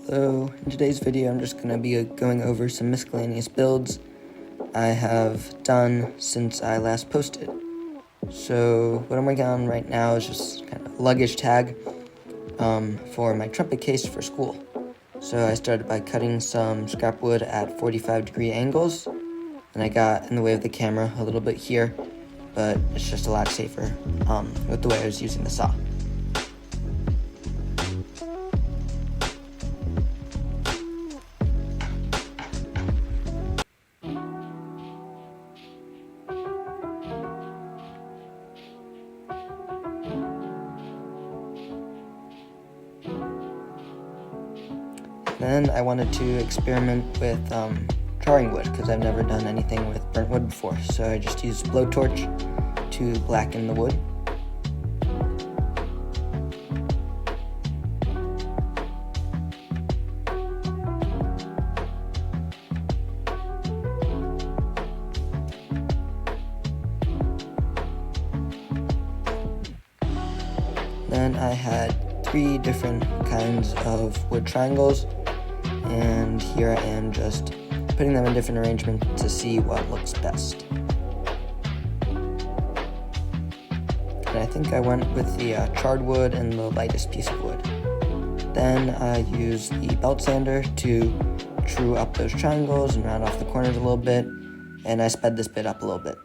So in today's video I'm just going to be going over some miscellaneous builds I have done since I last posted. So what I'm working on right now is just kind of a luggage tag for my trumpet case for school. So I started by cutting some scrap wood at 45-degree angles, and I got in the way of the camera a little bit here, but it's just a lot safer with the way I was using the saw. Then I wanted to experiment with charring wood because I've never done anything with burnt wood before. So I just used a blowtorch to blacken the wood. Then I had 3 different kinds of wood triangles, and here I am just putting them in different arrangements to see what looks best. And I think I went with the charred wood and the lightest piece of wood. Then I used the belt sander to true up those triangles and round off the corners a little bit, and I sped this bit up a little bit.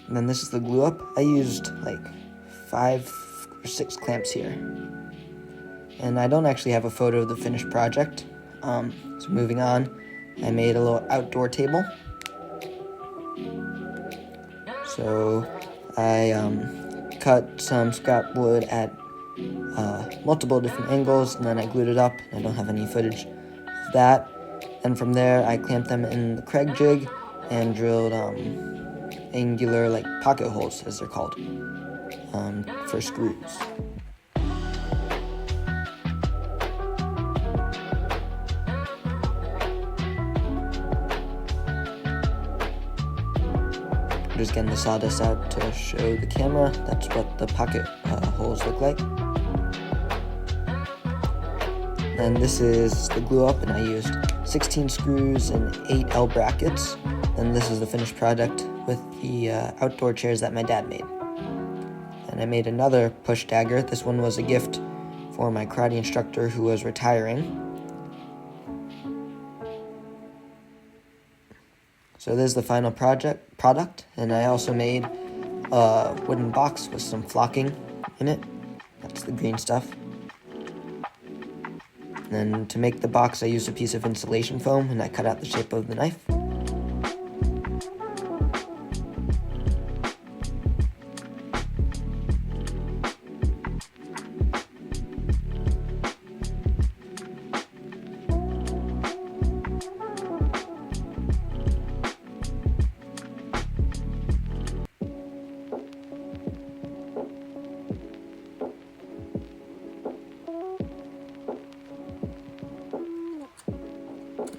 And then this is the glue up. I used like 5 or 6 clamps here. And I don't actually have a photo of the finished project. So moving on, I made a little outdoor table. So I cut some scrap wood at multiple different angles, and then I glued it up. I don't have any footage of that. And from there, I clamped them in the Craig jig and drilled angular pocket holes, as they're called, for screws. I'm just getting the sawdust out to show the camera. That's what the pocket holes look like. And this is the glue up, and I used 16 screws and 8 L brackets. And this is the finished product with the outdoor chairs that my dad made. And I made another push dagger. This one was a gift for my karate instructor who was retiring. So this is the final product, and I also made a wooden box with some flocking in it. That's the green stuff. And then to make the box, I used a piece of insulation foam, and I cut out the shape of the knife.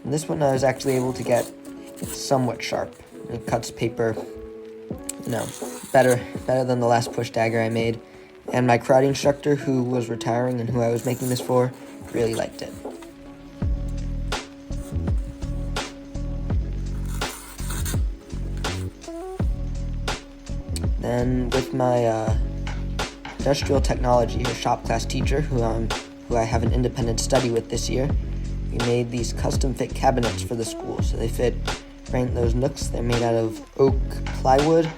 And this one I was actually able to get somewhat sharp. It cuts paper, better than the last push dagger I made. And my karate instructor, who was retiring and who I was making this for, really liked it. Then with my industrial technology or shop class teacher, who I have an independent study with this year, we made these custom fit cabinets for the school. So they fit right in those nooks. They're made out of oak plywood,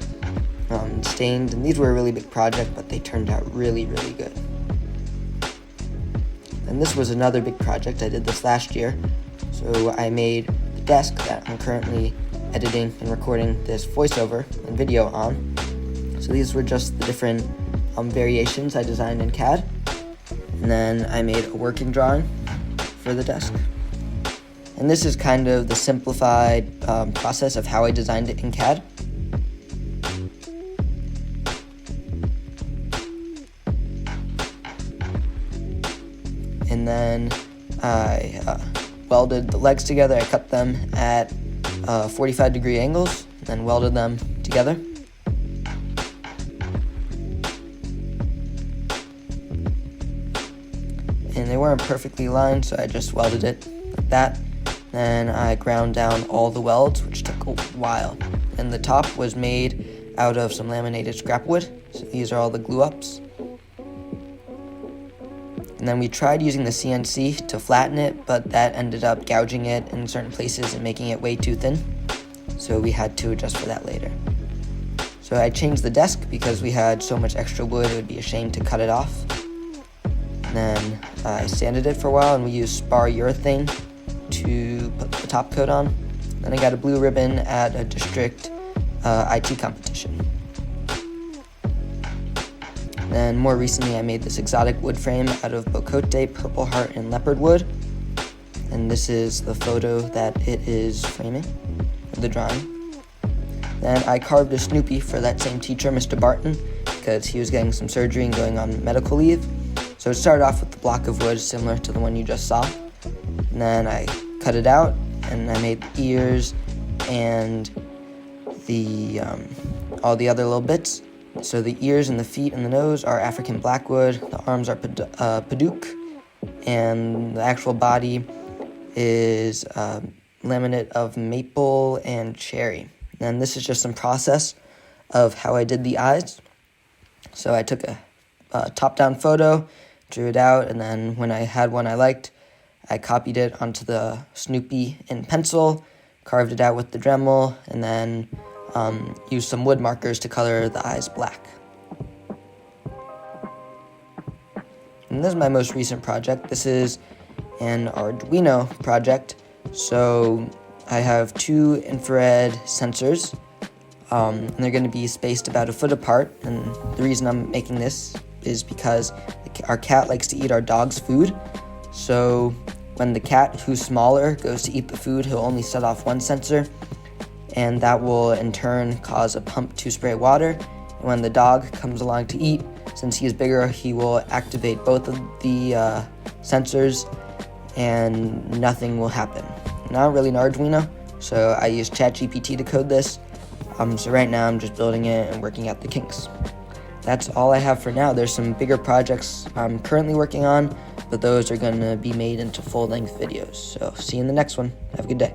stained, and these were a really big project, but they turned out really, really good. And this was another big project. I did this last year. So I made the desk that I'm currently editing and recording this voiceover and video on. So these were just the different variations I designed in CAD. And then I made a working drawing for the desk. And this is kind of the simplified process of how I designed it in CAD. And then I welded the legs together. I cut them at 45-degree angles, and then welded them together. And they weren't perfectly aligned, so I just welded it like that. Then I ground down all the welds, which took a while. And the top was made out of some laminated scrap wood, so these are all the glue ups. And then we tried using the CNC to flatten it, but that ended up gouging it in certain places and making it way too thin. So we had to adjust for that later. So I changed the desk because we had so much extra wood, it would be a shame to cut it off. And then I sanded it for a while, and we used spar urethane to put the top coat on. Then I got a blue ribbon at a district IT competition. Then more recently I made this exotic wood frame out of bocote, purple heart, and leopard wood. And this is the photo that it is framing, the drawing. Then I carved a Snoopy for that same teacher, Mr. Barton, because he was getting some surgery and going on medical leave. So it started off with the block of wood similar to the one you just saw. And then I cut it out, and I made the ears and the all the other little bits. So the ears and the feet and the nose are African blackwood, the arms are Paduke, and the actual body is laminate of maple and cherry. And this is just some process of how I did the eyes. So I took a top-down photo, drew it out, and then when I had one I liked, I copied it onto the Snoopy in pencil, carved it out with the Dremel, and then used some wood markers to color the eyes black. And this is my most recent project. This is an Arduino project. So I have 2 infrared sensors, and they're going to be spaced about a foot apart. And the reason I'm making this is because our cat likes to eat our dog's food. So when the cat, who's smaller, goes to eat the food, he'll only set off one sensor, and that will in turn cause a pump to spray water. And when the dog comes along to eat, since he is bigger, he will activate both of the sensors and nothing will happen. Not really an Arduino, so I used ChatGPT to code this. So right now I'm just building it and working out the kinks. That's all I have for now. There's some bigger projects I'm currently working on, but those are going to be made into full-length videos. So see you in the next one. Have a good day.